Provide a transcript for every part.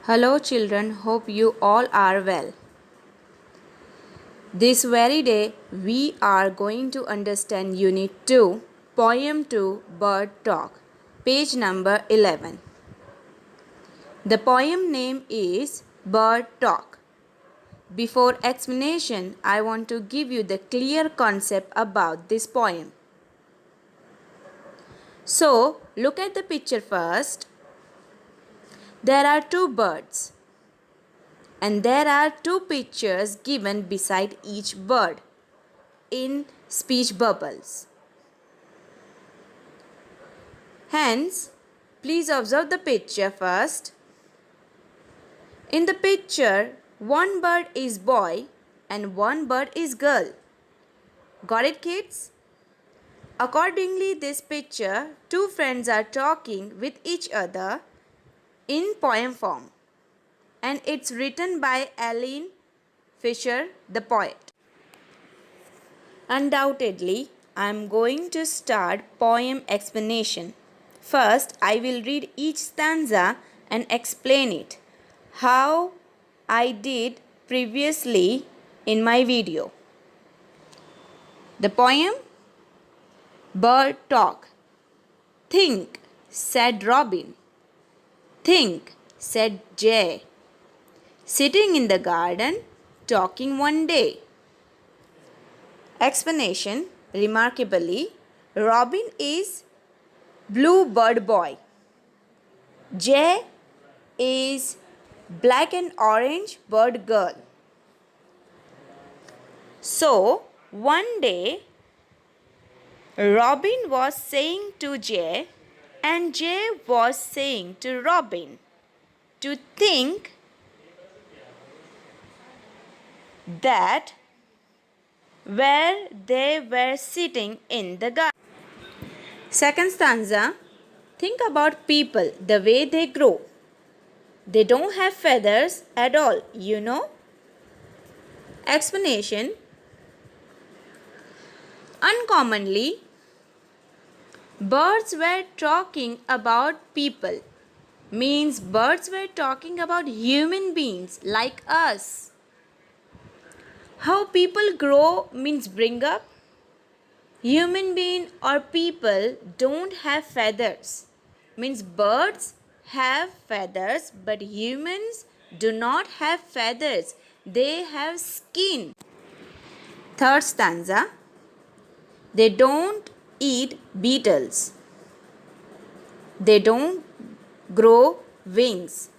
Hello children, hope you all are well. This very day we are going to understand Unit 2, Poem 2, Bird Talk, page number 11. The poem name is Bird Talk. Before explanation, I want to give you the clear concept about this poem. So, look at the picture first. There are two birds. And there are two pictures given beside each bird in speech bubbles. Hence, please observe the picture first. In the picture, one bird is boy and one bird is girl. Got it, kids? Accordingly, this picture, two friends are talking with each other in poem form. And it's written by Aline Fisher, the poet. Undoubtedly, I am going to start poem explanation. First, I will read each stanza and explain it, how I did previously in my video. The poem, Bird Talk. Think, said Robin. Think, said Jay. Sitting in the garden, talking one day. Explanation. Remarkably, Robin is blue bird boy. Jay is black and orange bird girl. So, one day, Robin was saying to Jay and Jay was saying to Robin to think that where they were sitting in the garden. Second stanza. Think about people, the way they grow. They don't have feathers at all, you know. Explanation. Uncommonly, birds were talking about people. Means birds were talking about human beings like us. How people grow means bring up. Human being or people don't have feathers. Means birds have feathers but humans do not have feathers. They have skin. Third stanza. They don't eat beetles. They don't grow wings.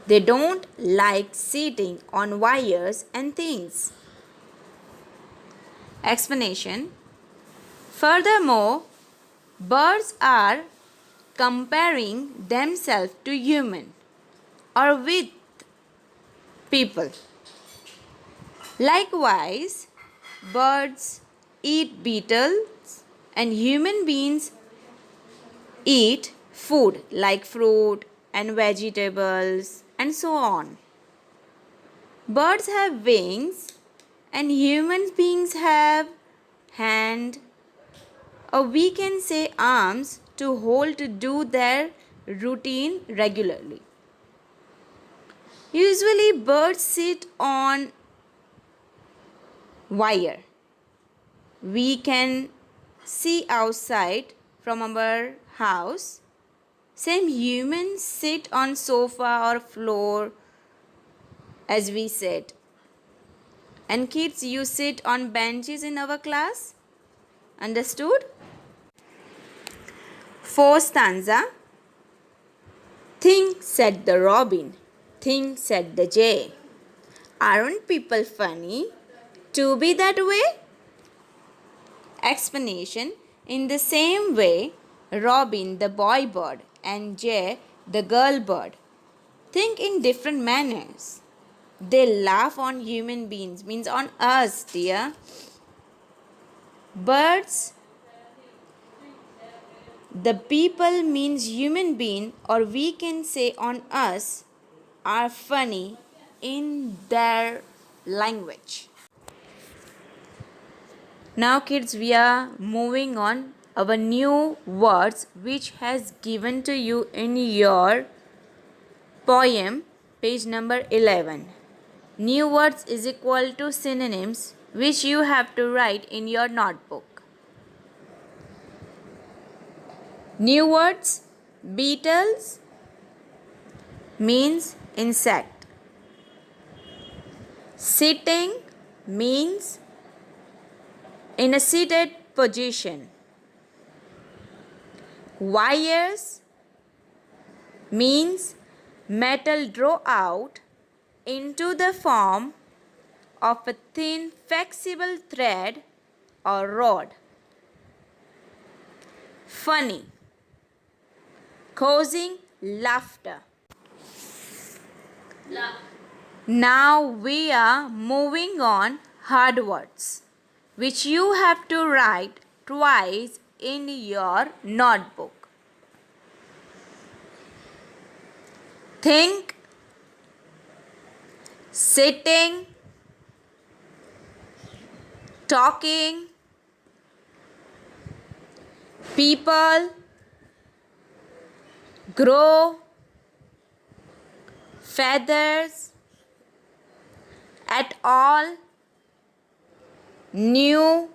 They don't like sitting on wires and things. Explanation. Furthermore, birds are comparing themselves to human or with people. Likewise, birds eat beetles and human beings eat food like fruit and vegetables and so on. Birds have wings and human beings have hand, or we can say arms, to hold to do their routine regularly. Usually birds sit on wire. We can see outside from our house. Same humans sit on sofa or floor as we said. And kids, you sit on benches in our class. Understood? Fourth stanza. Think, said the robin. Think, said the jay. Aren't people funny to be that way? Explanation. In the same way, Robin, the boy bird, and Jay, the girl bird, think in different manners. They laugh on human beings, means on us, dear. Birds, the people means human being, or we can say on us, are funny in their language. Now kids, we are moving on our new words which has given to you in your Poem, page number 11. New words is equal to synonyms which you have to write in your notebook. New words, beetles means insect. Sitting means in a seated position. Wires means metal drawn out into the form of a thin flexible thread or rod. Funny, causing laughter. Now we are moving on hard words, which you have to write twice in your notebook. Think, sitting, talking, people, grow, feathers, at all, new,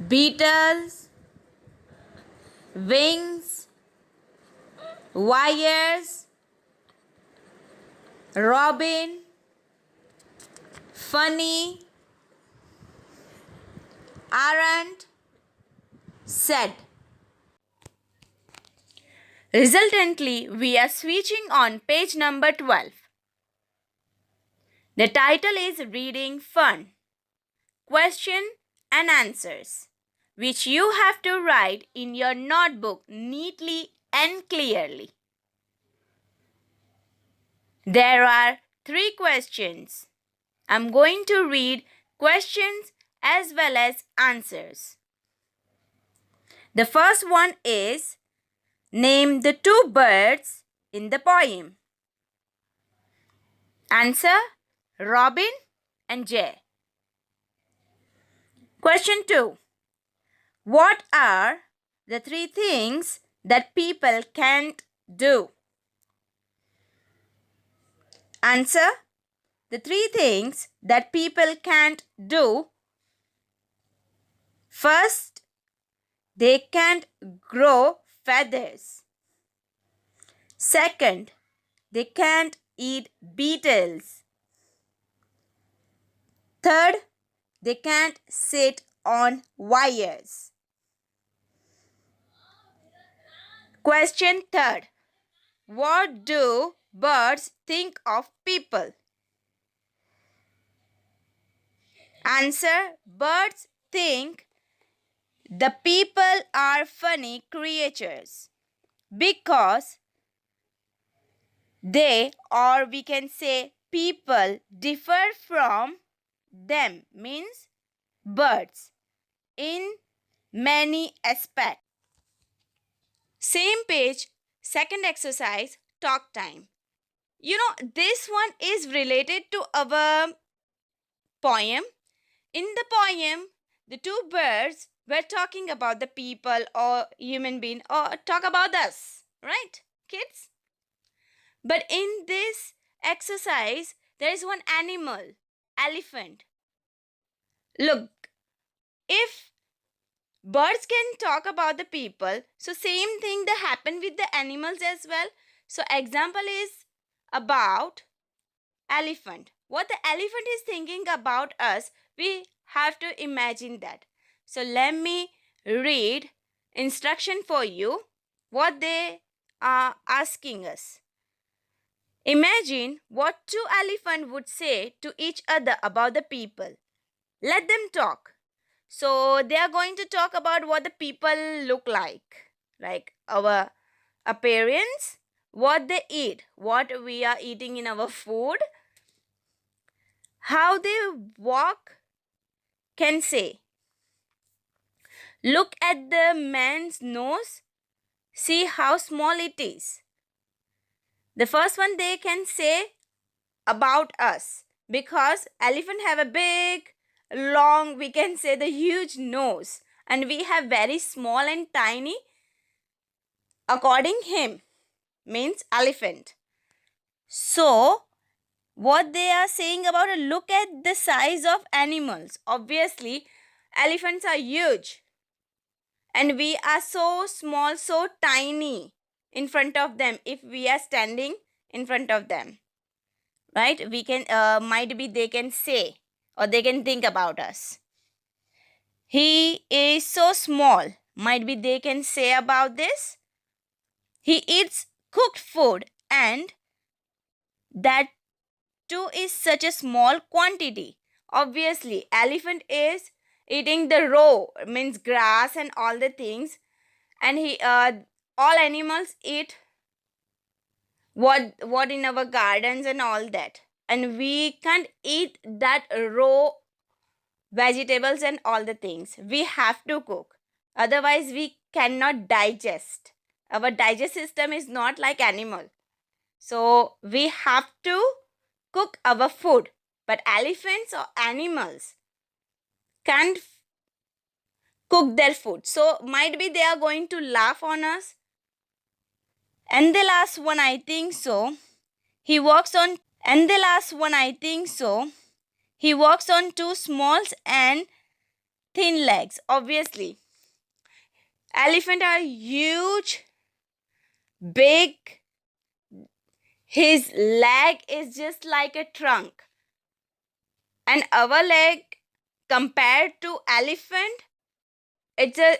beetles, wings, wires, robin, funny, aren't, said. Resultantly, we are switching on page number 12. The title is Reading Fun. Question and answers, which you have to write in your notebook neatly and clearly. There are 3 questions. I'm going to read questions as well as answers. The first one is, name the 2 birds in the poem. Answer, Robin and Jay. Question 2. What are the 3 things that people can't do? Answer, the 3 things that people can't do. First, they can't grow feathers. Second, they can't eat beetles. Third, they can't sit on wires. Question 3. What do birds think of people? Answer, birds think the people are funny creatures because they, or we can say people, differ from them, means birds, in many aspects. Same page, second exercise, talk time. This one is related to our poem. In the poem, the 2 birds were talking about the people or human being or talk about us, right, kids? But in this exercise, there is one animal, elephant. Look, if birds can talk about the people, so same thing that happen with the animals as well. So example is about elephant. What the elephant is thinking about us, we have to imagine that. So let me read instruction for you, what they are asking us. Imagine what 2 elephants would say to each other about the people. Let them talk. So they are going to talk about what the people look like our appearance, what they eat, what we are eating in our food, how they walk, can say. Look at the man's nose, see how small it is. The first one they can say about us, because elephant have a big, long, we can say the huge nose, and we have very small and tiny according him. means elephant. So, what they are saying about it, look at the size of animals. Obviously, elephants are huge. And we are so small, so tiny in front of them if we are standing in front of them. Right? We can, might be they can say or they can think about us. He is so small. Might be they can say about this. He eats cooked food and that too is such a small quantity. Obviously, elephant is eating the raw, means grass and all the things, and all animals eat what in our gardens and all that, and we can't eat that raw vegetables and all the things. We have to cook, otherwise we cannot digest. Our digestive system is not like animal, so we have to cook our food. But elephants or animals can't cook their food, so might be they are going to laugh on us. And the last one, I think so, he walks on he walks on two small and thin legs. Obviously, elephant are huge, big. His leg is just like a trunk, and our leg compared to elephant, it's a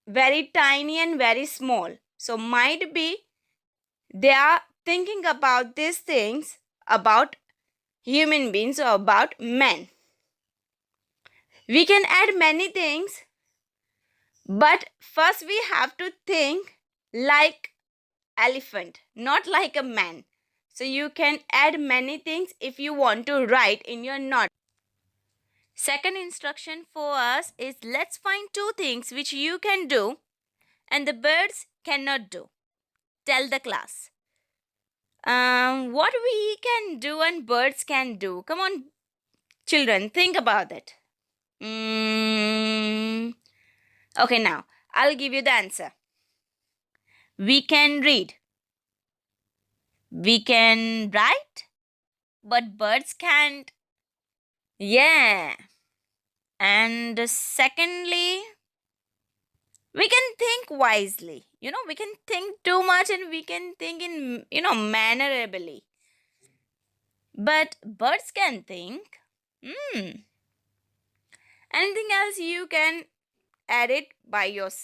very tiny and very small. So might be they are thinking about these things about human beings or about men. We can add many things, but first we have to think like elephant, not like a man. So you can add many things if you want to write in your note. Second instruction for us is, let's find two things which you can do and the birds cannot do. Tell the class. What we can do and birds can do. Come on, children, think about it. Okay, now I'll give you the answer. We can read. We can write, but birds can't. Yeah. And secondly, we can think wisely. We can think too much and we can think in, mannerably. But birds can think. Anything else you can add it by yourself.